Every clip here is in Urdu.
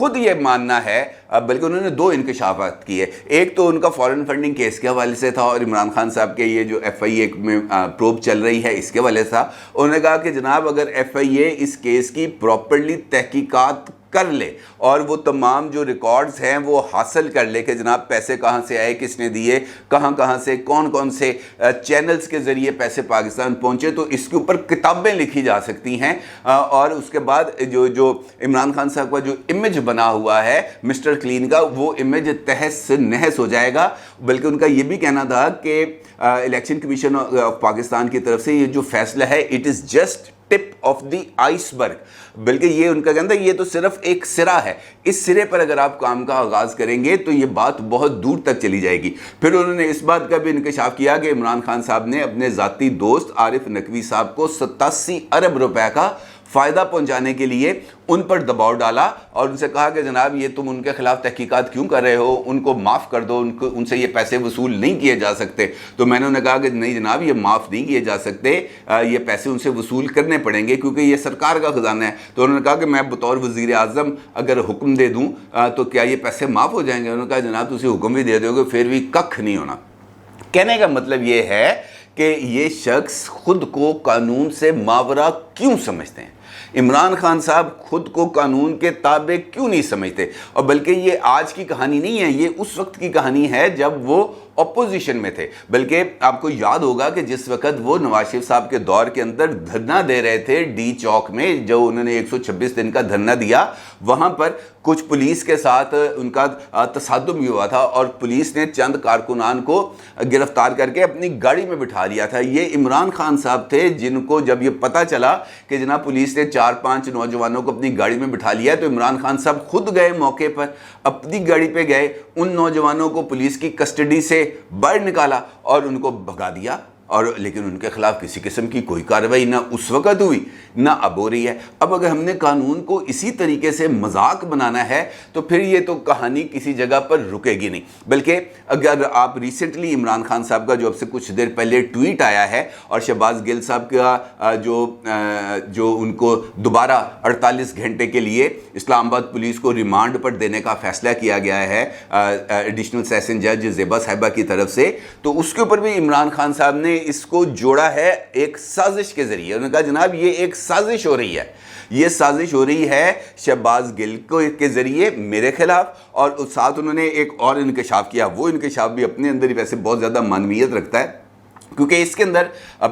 خود یہ ماننا ہے، بلکہ انہوں نے 2 انکشافات کیے. ایک تو ان کا فارن فنڈنگ کیس کے حوالے سے تھا اور عمران خان صاحب کے یہ جو ایف آئی اے میں پروب چل رہی ہے اس کے حوالے سے تھا. انہوں نے کہا کہ جناب اگر ایف آئی اے اس کیس کی پراپرلی تحقیقات کر لے اور وہ تمام جو ریکارڈز ہیں وہ حاصل کر لے کہ جناب پیسے کہاں سے آئے، کس نے دیے، کہاں سے، کون سے چینلز کے ذریعے پیسے پاکستان پہنچے، تو اس کے اوپر کتابیں لکھی جا سکتی ہیں. اور اس کے بعد جو عمران خان صاحب کا جو امیج بنا ہوا ہے مسٹر کلین کا، وہ امیج تہس نہس ہو جائے گا. بلکہ ان کا یہ بھی کہنا تھا کہ الیکشن کمیشن آف پاکستان کی طرف سے یہ جو فیصلہ ہے it is just tip of the ice برگ. بلکہ یہ ان کا کہنا ہے یہ تو صرف ایک سرا ہے، اس سرے پر اگر آپ کام کا آغاز کریں گے تو یہ بات بہت دور تک چلی جائے گی. پھر انہوں نے اس بات کا بھی انکشاف کیا کہ عمران خان صاحب نے اپنے ذاتی دوست عارف نقوی صاحب کو 87 ارب روپے کا فائدہ پہنچانے کے لیے ان پر دباؤ ڈالا اور ان سے کہا کہ جناب یہ تم ان کے خلاف تحقیقات کیوں کر رہے ہو، ان کو معاف کر دو، ان سے یہ پیسے وصول نہیں کیے جا سکتے. تو میں نے انہیں کہا کہ نہیں جناب یہ معاف نہیں کیے جا سکتے، یہ پیسے ان سے وصول کرنے پڑیں گے کیونکہ یہ سرکار کا خزانہ ہے. تو انہوں نے کہا کہ میں بطور وزیر اعظم اگر حکم دے دوں تو کیا یہ پیسے معاف ہو جائیں گے؟ انہوں نے کہا جناب تسی حکم بھی دے دو گے پھر بھی ککھ نہیں ہونا. کہنے کا مطلب یہ ہے کہ یہ شخص خود کو قانون سے ماورا کیوں سمجھتے ہیں، عمران خان صاحب خود کو قانون کے تابع کیوں نہیں سمجھتے. اور بلکہ یہ آج کی کہانی نہیں ہے، یہ اس وقت کی کہانی ہے جب وہ اپوزیشن میں تھے. بلکہ آپ کو یاد ہوگا کہ جس وقت وہ نواز شریف صاحب کے دور کے اندر دھرنا دے رہے تھے ڈی چوک میں، جو انہوں نے 126 دن کا دھرنا دیا، وہاں پر کچھ پولیس کے ساتھ ان کا تصادم بھی ہوا تھا اور پولیس نے چند کارکنان کو گرفتار کر کے اپنی گاڑی میں بٹھا لیا تھا. یہ عمران خان صاحب تھے جن کو جب یہ پتہ چلا کہ جناب پولیس نے 4-5 نوجوانوں کو اپنی گاڑی میں بٹھا لیا تو عمران خان صاحب خود گئے موقع پر، اپنی گاڑی پہ گئے، ان نوجوانوں کو پولیس کی کسٹڈی سے باہر نکالا اور ان کو بھگا دیا. اور لیکن ان کے خلاف کسی قسم کی کوئی کارروائی نہ اس وقت ہوئی نہ اب ہو رہی ہے. اب اگر ہم نے قانون کو اسی طریقے سے مذاق بنانا ہے تو پھر یہ تو کہانی کسی جگہ پر رکے گی نہیں. بلکہ اگر آپ ریسنٹلی عمران خان صاحب کا جو اب سے کچھ دیر پہلے ٹویٹ آیا ہے اور شہباز گل صاحب کا جو ان کو دوبارہ 48 گھنٹے کے لیے اسلام آباد پولیس کو ریمانڈ پر دینے کا فیصلہ کیا گیا ہے ایڈیشنل سیشن جج زیبا صاحبہ کی طرف سے، تو اس کے اوپر بھی عمران خان صاحب نے اس کو جوڑا ہے ایک سازش کے ذریعے. انہوں نے کہا جناب یہ ایک سازش ہو رہی ہے، یہ سازش ہو رہی ہے شہباز گل کے ذریعے میرے خلاف. اور ساتھ انہوں نے ایک اور انکشاف کیا، وہ انکشاف بھی اپنے اندر ہی ویسے بہت زیادہ معنویت رکھتا ہے کیونکہ اس کے اندر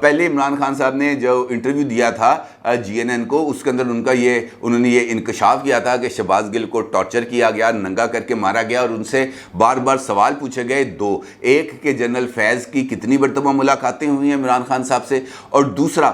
پہلے عمران خان صاحب نے جو انٹرویو دیا تھا جی این این کو، اس کے اندر انہوں نے یہ انکشاف کیا تھا کہ شہباز گل کو ٹارچر کیا گیا، ننگا کر کے مارا گیا اور ان سے بار بار سوال پوچھے گئے. 2 ایک کہ جنرل فیض کی کتنی مرتبہ ملاقاتیں ہوئی ہیں عمران خان صاحب سے، اور دوسرا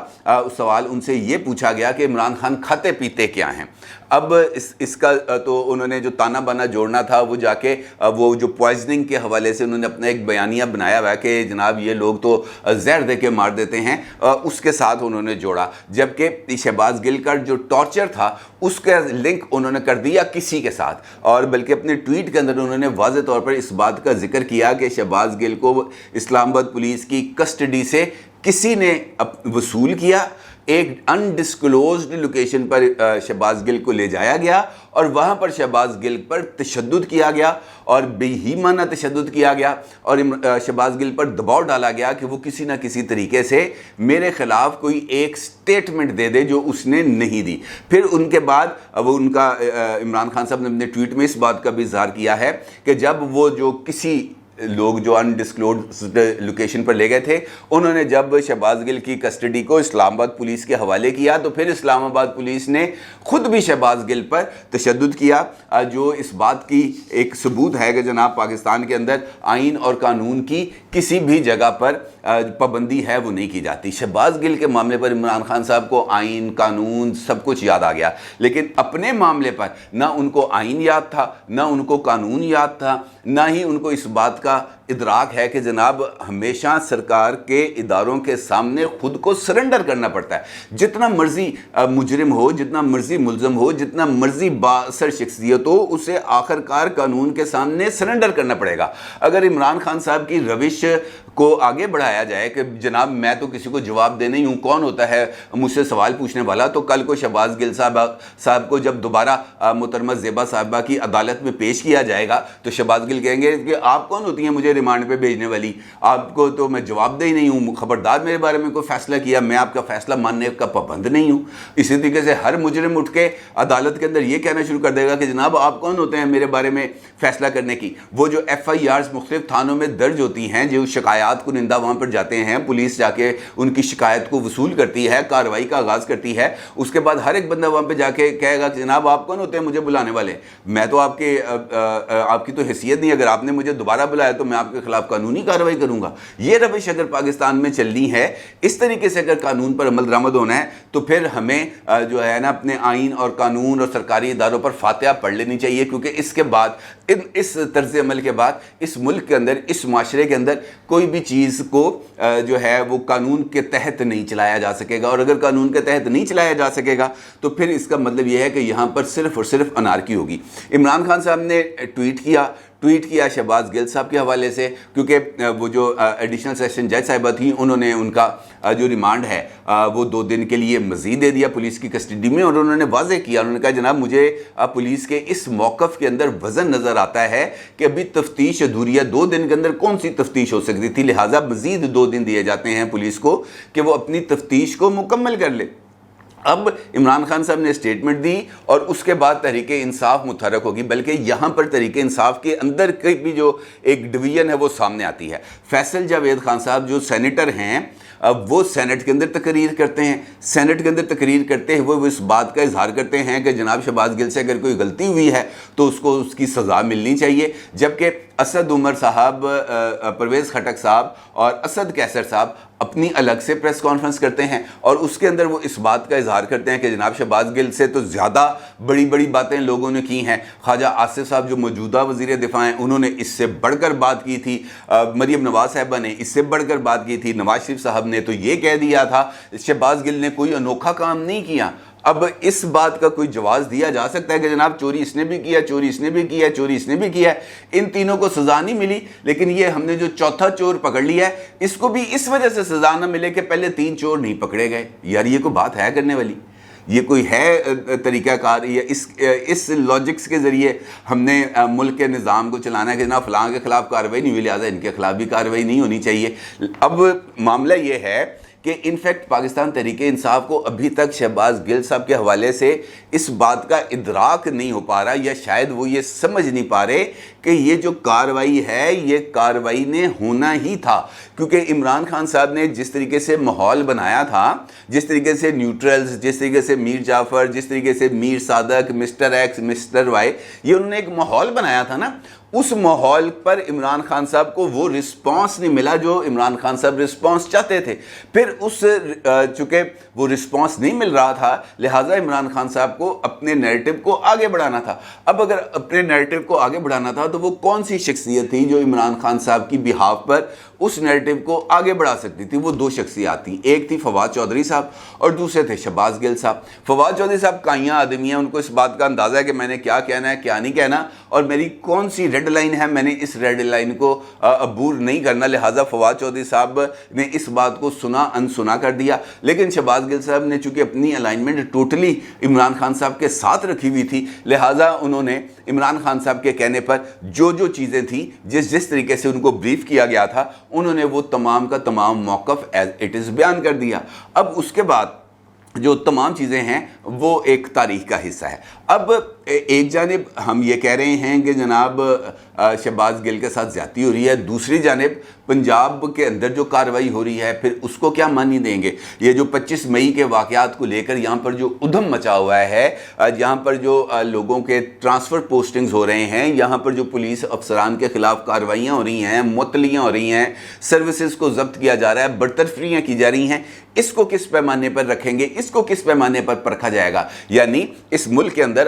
سوال ان سے یہ پوچھا گیا کہ عمران خان کھاتے پیتے کیا ہیں. اب اس کا تو انہوں نے جو تانا بانا جوڑنا تھا وہ جا کے وہ جو پوائزننگ کے حوالے سے انہوں نے اپنا ایک بیانیہ بنایا ہوا ہے کہ جناب یہ لوگ تو زہر دے کے مار دیتے ہیں، اس کے ساتھ انہوں نے جوڑا. جبکہ شہباز گل کا جو ٹارچر تھا اس کا لنک انہوں نے کر دیا کسی کے ساتھ، اور بلکہ اپنے ٹویٹ کے اندر انہوں نے واضح طور پر اس بات کا ذکر کیا کہ شہباز گل کو اسلام آباد پولیس کی کسٹڈی سے کسی نے وصول کیا، ایک انڈسکلوزڈ لوکیشن پر شہباز گل کو لے جایا گیا اور وہاں پر شہباز گل پر تشدد کیا گیا اور بے ایمانہ تشدد کیا گیا اور شہباز گل پر دباؤ ڈالا گیا کہ وہ کسی نہ کسی طریقے سے میرے خلاف کوئی ایک سٹیٹمنٹ دے دے جو اس نے نہیں دی. پھر ان کے بعد وہ ان کا عمران خان صاحب نے اپنے ٹویٹ میں اس بات کا بھی اظہار کیا ہے کہ جب وہ جو کسی لوگ جو انڈسکلوزڈ لوکیشن پر لے گئے تھے انہوں نے جب شہباز گل کی کسٹڈی کو اسلام آباد پولیس کے حوالے کیا تو پھر اسلام آباد پولیس نے خود بھی شہباز گل پر تشدد کیا، جو اس بات کی ایک ثبوت ہے کہ جناب پاکستان کے اندر آئین اور قانون کی کسی بھی جگہ پر پابندی ہے وہ نہیں کی جاتی. شہباز گل کے معاملے پر عمران خان صاحب کو آئین قانون سب کچھ یاد آ گیا، لیکن اپنے معاملے پر نہ ان کو آئین یاد تھا، نہ ان کو قانون یاد تھا، نہ ہی ان کو اس بات کا ادراک ہے کہ جناب ہمیشہ سرکار کے اداروں کے سامنے خود کو سرنڈر کرنا پڑتا ہے. جتنا مرضی مجرم ہو، جتنا مرضی ملزم ہو، جتنا مرضی بااثر شخصیت ہو، اسے آخرکار قانون کے سامنے سرنڈر کرنا پڑے گا. اگر عمران خان صاحب کی روش کو آگے بڑھایا جائے کہ جناب میں تو کسی کو جواب دے نہیں ہوں، کون ہوتا ہے مجھ سے سوال پوچھنے والا، تو کل کو شہباز گل صاحب کو جب دوبارہ محترمہ زیبا صاحبہ کی عدالت میں پیش کیا جائے گا تو شہباز گل کہیں گے کہ آپ کون ہوتی ہیں مجھے ریمانڈ پہ بھیجنے والی، آپ کو تو میں جواب دہ ہی نہیں ہوں، خبردار میرے بارے میں کوئی فیصلہ کیا، میں آپ کا فیصلہ ماننے کا پابند نہیں ہوں. اسی طریقے سے ہر مجرم اٹھ کے عدالت کے اندر یہ کہنا شروع کر دے گا کہ جناب آپ کون ہوتے ہیں میرے بارے میں فیصلہ کرنے کی. وہ جو FIRs مختلف تھانوں میں درج ہوتی ہیں، جو شکایات کنندہ وہاں پر جاتے ہیں، پولیس جا کے ان کی شکایت کو وصول کرتی ہے، کارروائی کا آغاز کرتی ہے، اس کے بعد ہر ایک بندہ وہاں پہ جا کے کہے گا کہ جناب آپ کون ہوتے ہیں مجھے بلانے والے، میں تو آپ کی تو حیثیت نہیں، اگر آپ نے مجھے دوبارہ بلایا تو میں آپ کے خلاف قانونی کارروائی کروں گا. یہ روش اگر پاکستان میں چلنی ہے، اس طریقے سے اگر قانون پر عمل درآمد ہونا ہے، تو پھر ہمیں جو ہے نا اپنے آئین اور قانون اور سرکاری اداروں پر فاتحہ پڑھ لینی چاہیے، کیونکہ اس کے بعد اس طرز عمل کے بعد اس ملک کے اندر، اس معاشرے کے اندر کوئی بھی چیز کو جو ہے وہ قانون کے تحت نہیں چلایا جا سکے گا. اور اگر قانون کے تحت نہیں چلایا جا سکے گا تو پھر اس کا مطلب یہ ہے کہ یہاں پر صرف اور صرف انارکی ہوگی. عمران خان صاحب نے ٹویٹ کیا شہباز گل صاحب کے حوالے سے، کیونکہ وہ جو ایڈیشنل سیشن جج صاحبہ تھیں، انہوں نے ان کا جو ریمانڈ ہے وہ 2 دن کے لیے مزید دے دیا پولیس کی کسٹڈی میں. اور انہوں نے واضح کیا، انہوں نے کہا جناب مجھے پولیس کے اس موقف کے اندر وزن نظر آتا ہے کہ ابھی تفتیش ادھوری ہے، 2 دن کے اندر کون سی تفتیش ہو سکتی تھی، لہٰذا مزید 2 دن دیے جاتے ہیں پولیس کو کہ وہ اپنی تفتیش کو مکمل کر لے. اب عمران خان صاحب نے اسٹیٹمنٹ دی اور اس کے بعد تحریک انصاف متحرک ہوگی، بلکہ یہاں پر تحریک انصاف کے اندر کی بھی جو ایک ڈویژن ہے وہ سامنے آتی ہے. فیصل جاوید خان صاحب جو سینیٹر ہیں، وہ سینٹ کے اندر تقریر کرتے ہیں، سینٹ کے اندر تقریر کرتے ہوئے وہ اس بات کا اظہار کرتے ہیں کہ جناب شہباز گل سے اگر کوئی غلطی ہوئی ہے تو اس کو اس کی سزا ملنی چاہیے، جبکہ اسد عمر صاحب، پرویز خٹک صاحب اور اسد کیسر صاحب اپنی الگ سے پریس کانفرنس کرتے ہیں اور اس کے اندر وہ اس بات کا اظہار کرتے ہیں کہ جناب شہباز گل سے تو زیادہ بڑی بڑی باتیں لوگوں نے کی ہیں. خواجہ آصف صاحب جو موجودہ وزیر دفاع ہیں، انہوں نے اس سے بڑھ کر بات کی تھی، مریم نواز صاحبہ نے اس سے بڑھ کر بات کی تھی، نواز شریف صاحب نے تو یہ کہہ دیا تھا. شہباز گل نے کوئی انوکھا کام نہیں کیا. اب اس بات کا کوئی جواز دیا جا سکتا ہے کہ جناب چوری اس نے بھی کیا، چوری اس نے بھی کیا، چوری اس نے بھی کیا ہے، ان تینوں کو سزا نہیں ملی، لیکن یہ ہم نے جو چوتھا چور پکڑ لیا ہے اس کو بھی اس وجہ سے سزا نہ ملے کہ پہلے 3 چور نہیں پکڑے گئے. یار یہ کوئی بات ہے کرنے والی؟ یہ کوئی ہے طریقہ کار؟ یا اس لاجکس کے ذریعے ہم نے ملک کے نظام کو چلانا ہے کہ جناب فلاں کے خلاف کارروائی نہیں ہوئی لہٰذا ان کے خلاف بھی کارروائی نہیں ہونی چاہیے. اب معاملہ یہ ہے کہ انفیکٹ پاکستان تحریک انصاف کو ابھی تک شہباز گل صاحب کے حوالے سے اس بات کا ادراک نہیں ہو پا رہا، یا شاید وہ یہ سمجھ نہیں پا رہے کہ یہ جو کارروائی ہے یہ کارروائی نے ہونا ہی تھا. کیونکہ عمران خان صاحب نے جس طریقے سے ماحول بنایا تھا، جس طریقے سے نیوٹرلز، جس طریقے سے میر جعفر، جس طریقے سے میر صادق، مسٹر ایکس، مسٹر وائی، یہ انہوں نے ایک ماحول بنایا تھا نا، اس ماحول پر عمران خان صاحب کو وہ رسپانس نہیں ملا جو عمران خان صاحب رسپانس چاہتے تھے. پھر چونکہ وہ رسپانس نہیں مل رہا تھا لہٰذا عمران خان صاحب کو اپنے نیریٹو کو آگے بڑھانا تھا. اب اگر اپنے نیریٹو کو آگے بڑھانا تھا تو وہ کون سی شخصیت تھی جو عمران خان صاحب کی بہاف پر اس نیریٹو کو آگے بڑھا سکتی تھی؟ وہ 2 شخصیات تھیں، ایک تھی فواد چودھری صاحب اور دوسرے تھے شہباز گل صاحب. فواد چودھری صاحب کائیاں آدمی ہیں، ان کو اس بات کا اندازہ ہے کہ میں نے کیا کہنا ہے کیا نہیں کہنا، اور میری کون سی ریڈ لائن ہے، میں نے اس ریڈ لائن کو عبور نہیں کرنا. لہٰذا فواد چودھری صاحب نے اس بات کو سنا انسنا کر دیا. لیکن شہباز گل صاحب نے چونکہ اپنی الائنمنٹ ٹوٹلی عمران خان صاحب کے ساتھ رکھی ہوئی تھی، لہٰذا انہوں نے عمران خان صاحب کے کہنے پر جو چیزیں تھیں، جس طریقے سے ان کو بریف کیا گیا تھا، انہوں نے وہ تمام کا تمام موقف ایز اٹ از بیان کر دیا. اب اس کے بعد جو تمام چیزیں ہیں وہ ایک تاریخ کا حصہ ہے. اب ایک جانب ہم یہ کہہ رہے ہیں کہ جناب شہباز گل کے ساتھ زیادتی ہو رہی ہے، دوسری جانب پنجاب کے اندر جو کارروائی ہو رہی ہے پھر اس کو کیا مانی دیں گے؟ یہ جو 25 مئی کے واقعات کو لے کر یہاں پر جو ادھم مچا ہوا ہے، یہاں پر جو لوگوں کے ٹرانسفر پوسٹنگز ہو رہے ہیں، یہاں پر جو پولیس افسران کے خلاف کارروائیاں ہو رہی ہیں، معطلیاں ہو رہی ہیں، سروسز کو ضبط کیا جا رہا ہے، برطرفیاں کی جا رہی ہیں، اس کو کس پیمانے پر رکھیں گے؟ اس کو کس پیمانے پر پرکھا جائے گا؟ یعنی اس ملک کے اندر